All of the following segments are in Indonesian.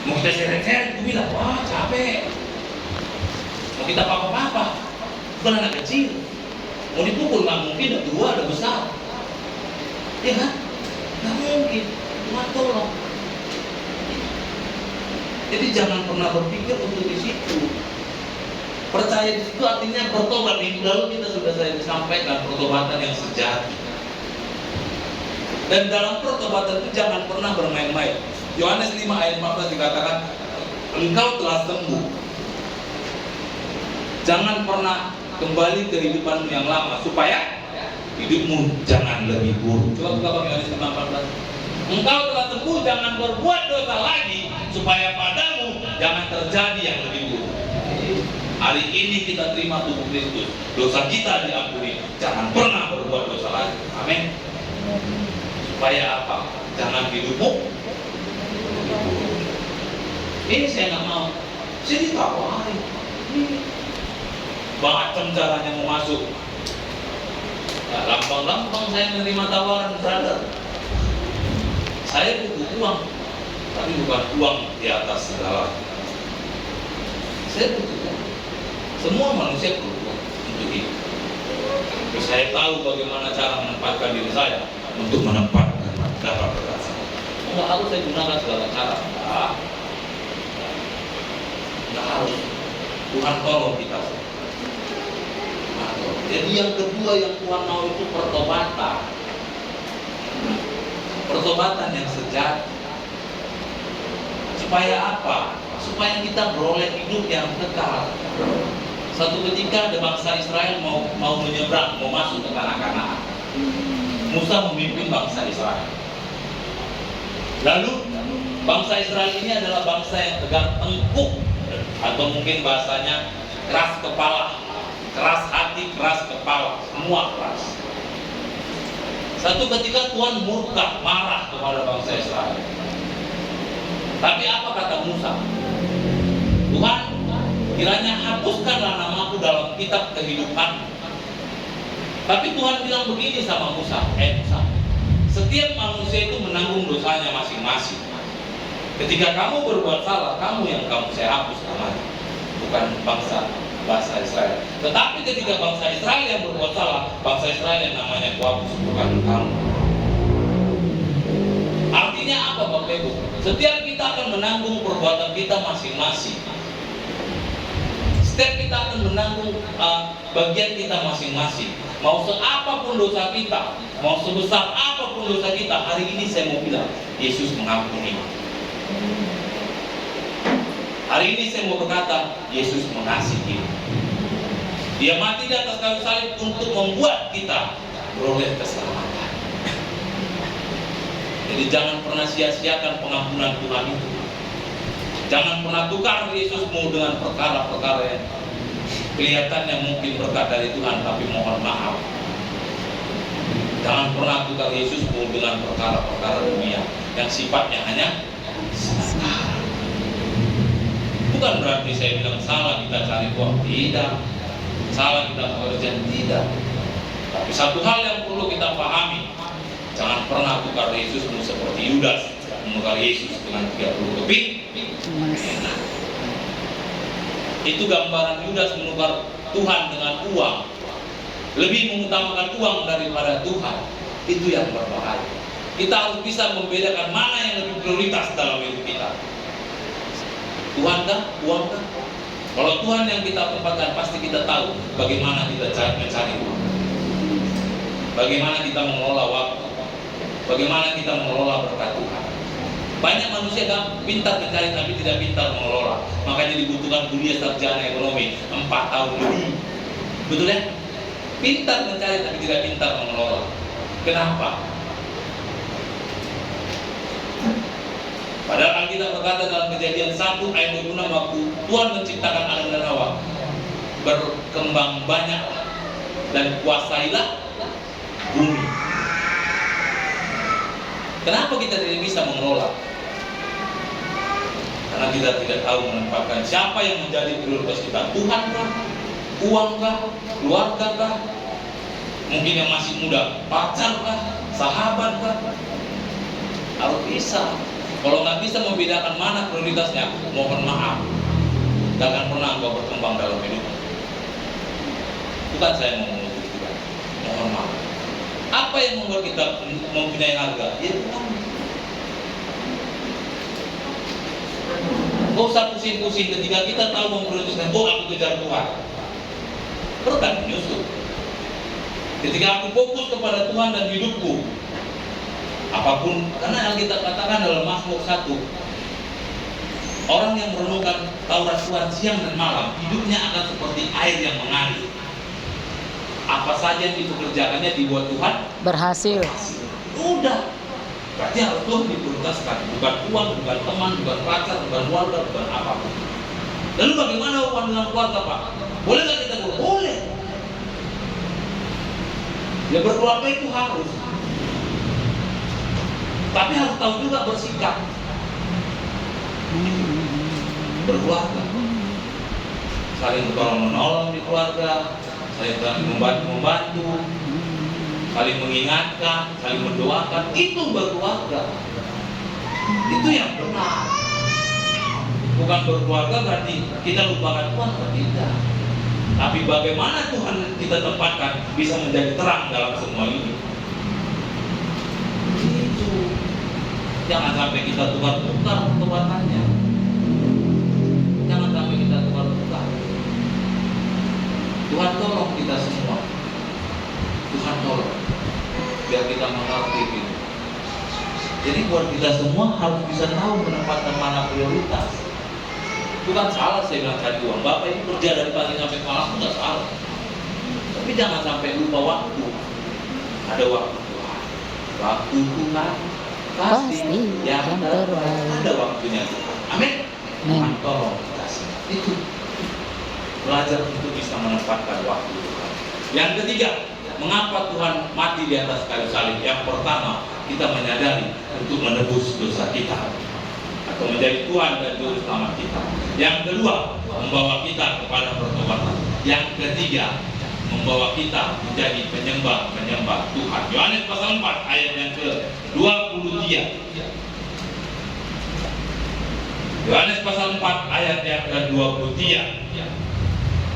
Mau kita seret-seret, gue bilang, wah capek. Mau kita apa-apa, bukan anak kecil. Mau dipukul nggak mungkin, udah tua, udah besar. Ya kan? Nggak mungkin. Tuhan tolong. Jadi jangan pernah berpikir untuk di situ. Percaya di situ artinya bertobat. Minggu lalu kita sudah saya sampaikan pertobatan yang sejati. Dan dalam pertobatan itu jangan pernah bermain-main. Yohanes 5 ayat 14 dikatakan, engkau telah sembuh. Jangan pernah kembali ke kehidupanmu yang lama supaya hidupmu jangan lebih buruk. Coba buka Bang Yohanes 5 14. Engkau telah sembuh, jangan berbuat dosa lagi supaya padamu jangan terjadi yang lebih buruk. Hari ini kita terima tubuh Kristus, dosa kita diampuni, jangan pernah berbuat dosa lagi. Amin. Supaya apa? Jangan hidupmu. Ini saya nggak mau. Saya ditawarin. Macam caranya mau masuk. Nah, gampang-gampang saya menerima tawaran, brother. Saya butuh uang, tapi bukan uang di atas segala. Saya butuh uang. Semua manusia perlu uang untuk hidup. Tapi saya tahu bagaimana cara menempatkan diri saya untuk menempatkan dapat berhasil. Enggak harus saya gunakan segala cara. Enggak harus. Tuhan tolong kita. Jadi yang kedua yang Tuhan mau itu pertobatan. Pertobatan yang sejati. Supaya apa? Supaya kita beroleh hidup yang kekal. Satu ketika ada bangsa Israel mau menyeberang, mau masuk ke tanah Kanaan. Musa memimpin bangsa Israel. Lalu bangsa Israel ini adalah bangsa yang tegar tengkuk, atau mungkin bahasanya keras kepala, keras hati, keras kepala, semua keras. Satu ketika Tuhan murka, marah kepada bangsa Israel. Tapi apa kata Musa? Tuhan, kiranya hapuskanlah namaku dalam kitab kehidupan. Tapi Tuhan bilang begini sama Musa, Musa, setiap manusia itu menanggung dosanya masing-masing. Ketika kamu berbuat salah, kamu saya hapus namanya, bukan bahasa Israel. Tetapi ketika bangsa Israel yang berbuat salah, bangsa Israel yang namanya kuhapus, bukan kamu. Artinya apa Bapak Ibu? Setiap kita akan menanggung perbuatan kita masing-masing. Setiap kita akan menanggung bagian kita masing-masing. Mau seapapun dosa kita, mau sebesar apapun dosa kita, hari ini saya mau bilang, Yesus mengampuni. Hari ini saya mau berkata, Yesus mengasihi. Dia mati di atas kayu salib untuk membuat kita beroleh keselamatan. Jadi jangan pernah sia-siakan pengampunan Tuhan itu. Jangan pernah tukar Yesusmu dengan perkara-perkara yang kelihatannya mungkin berkat dari Tuhan, tapi mohon maaf. Jangan pernah tukar Yesusmu dengan perkara-perkara dunia yang sifatnya hanya sementara. Bukan berarti saya bilang salah kita cari uang, tidak. Salah kita bekerja, tidak. Tapi satu hal yang perlu kita pahami, jangan pernah tukar Yesusmu seperti Yudas menukar Yesus dengan 30 keping. Itu gambaran Yudas menukar Tuhan dengan uang, lebih mengutamakan uang daripada Tuhan. Itu yang berbahaya. Kita harus bisa membedakan mana yang lebih prioritas dalam hidup kita. Tuhan kah? Uang kah? Kalau Tuhan yang kita tempatkan, pasti kita tahu bagaimana kita mencari uang, bagaimana kita mengelola waktu, bagaimana kita mengelola berkat Tuhan. Banyak manusia pintar mencari tapi tidak pintar mengelola. Makanya dibutuhkan kuliah sarjana ekonomi 4 tahun lebih. Betul ya? Pintar mencari tapi tidak pintar mengelola. Kenapa? Padahal Alkitab berkata dalam Kejadian 1 ayat 26, waktu Tuhan menciptakan Adam dan Hawa, berkembang banyaklah dan kuasailah bumi. Kenapa kita tidak bisa mengelola? Karena kita tidak tahu menempatkan siapa yang menjadi prioritas kita. Tuhan kah? Uang kah? Keluarga kah? Mungkin yang masih muda, pacar kah? Sahabat kah? Harus bisa Kalau nggak bisa membedakan mana prioritasnya, mohon maaf, nggak akan pernah engkau berkembang dalam hidup. Bukan saya mau ngomong begitu, mohon maaf. Apa yang membuat kita mempunyai harga? Ya Tuhan. Gak usah pusing-pusing ketika kita tahu memprioritaskan, oh aku kejar Tuhan. Perlu kan menyusul. Ketika aku fokus kepada Tuhan dan hidupku, apapun, karena yang kita katakan dalam Mazmur 1, orang yang merenungkan Taurat Tuhan siang dan malam, hidupnya akan seperti air yang mengalir. Apa saja yang dipekerjakannya dibuat Tuhan berhasil. Udah, berarti harus Tuhan diprioritaskan, bukan uang, bukan teman, bukan pacar, bukan keluarga, bukan apapun. Lalu bagaimana hubungan dengan keluarga, Pak? Boleh nggak kita berkeluarga? Boleh. Ya berkeluarga itu harus, tapi harus tahu juga bersikap. Berkeluarga, saling tolong menolong di keluarga, saling membantu, saling mengingatkan, saling mendoakan. Itu berkeluarga. Itu yang benar. Bukan berkeluarga berarti kita lupakan Tuhan, tidak. Tapi bagaimana Tuhan kita tempatkan bisa menjadi terang dalam semua ini. Itu. Jangan sampai kita tukar-tukar pertobatannya. Jangan sampai kita tukar-tukar. Tuhan tolong kita semua. Tuhan tolong. Biar kita mengerti gitu. Jadi buat kita semua harus bisa tahu menempatkan mana prioritas. Bukan salah saya bilang cari uang. Bapak ini kerja dari pagi sampai malam, itu salah. Tapi jangan sampai lupa waktu. Ada waktu Tuhan. Waktu Tuhan pasti yang terbaik. Ada waktunya Tuhan. Amin. Tuhan tolong kita semua. Itu belajar untuk bisa menempatkan waktu Tuhan. Yang ketiga, mengapa Tuhan mati di atas kayu salib? Yang pertama, kita menyadari untuk menebus dosa kita, atau menjadi Tuhan dan Juru Selamat kita. Yang kedua, membawa kita kepada pertobatan. Yang ketiga, membawa kita menjadi penyembah Tuhan. Yohanes pasal 4 ayat yang ke-23. Yohanes pasal 4 ayat yang ke-23.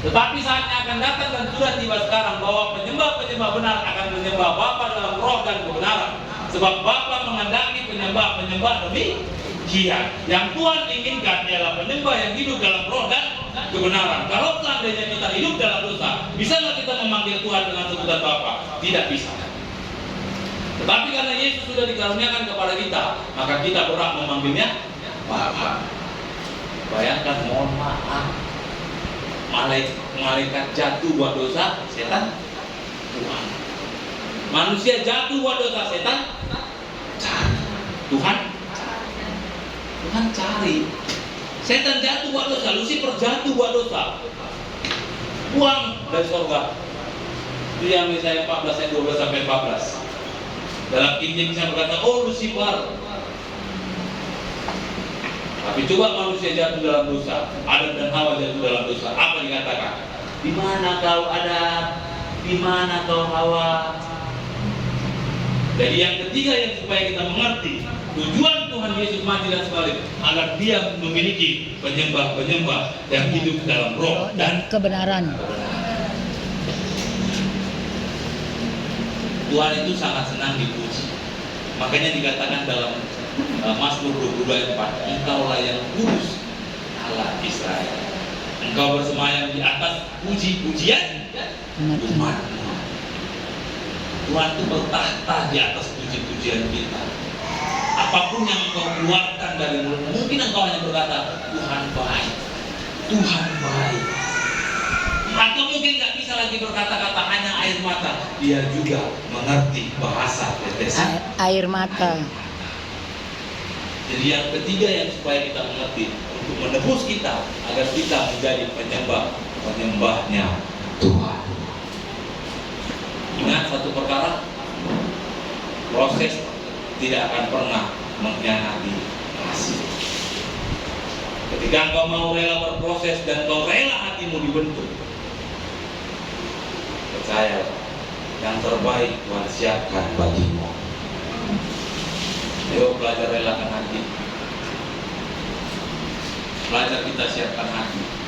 Tetapi saatnya akan datang dan sudah tiba sekarang bahwa penyembah-penyembah benar akan menyembah Bapa dalam roh dan kebenaran. Sebab Bapa menghendaki penyembah-penyembah demikian. Yang Tuhan inginkan ialah penyembah yang hidup dalam roh dan kebenaran. Kalau seandainya kita hidup dalam dosa, bisa nggak kita memanggil Tuhan dengan sebutan Bapa? Tidak bisa. Tetapi karena Yesus sudah dikaruniakan kepada kita, maka kita berhak memanggilnya Bapa. Bayangkan, mohon maaf, malaikat jatuh buat dosa, setan Tuhan. Manusia jatuh buat dosa, setan cari. Tuhan cari. Setan jatuh buat dosa, Lucifer jatuh buat dosa, buang dari surga. Itu yang Yesaya 14 ayat 12 sampai 14. Dalam King James saya berkata, oh Lucifer. Tapi coba manusia jatuh dalam dosa, Adam dan Hawa jatuh dalam dosa, apa dikatakan? Di mana kau Adam? Di mana kau Hawa? Jadi yang ketiga yang supaya kita mengerti tujuan Tuhan Yesus mati dan salib agar Dia memiliki penyembah-penyembah yang hidup dalam roh dan kebenaran. Tuhan itu sangat senang dipuji. Makanya dikatakan dalam Mazmur 22 ayat 4, Engkaulah yang kudus Allah Israel. Engkau bersemayam di atas puji-pujian umat-Mu. Tuhan itu bertahta di atas puji-pujian kita. Apapun yang engkau keluarkan dari mulut, mungkin engkau hanya berkata Tuhan baik, Tuhan baik. Atau mungkin nggak bisa lagi berkata-kata hanya air mata. Dia juga mengerti bahasa tetesan air mata. Jadi yang ketiga yang supaya kita mengerti untuk menebus kita agar kita menjadi penyembahnya Tuhan. Ingat satu perkara, proses tidak akan pernah mengkhianati hasil. Ketika engkau mau rela berproses dan engkau rela hatimu dibentuk, percaya yang terbaik Tuhan siapkan bagimu. Ayo belajar relakan hati. Belajar kita siapkan hati.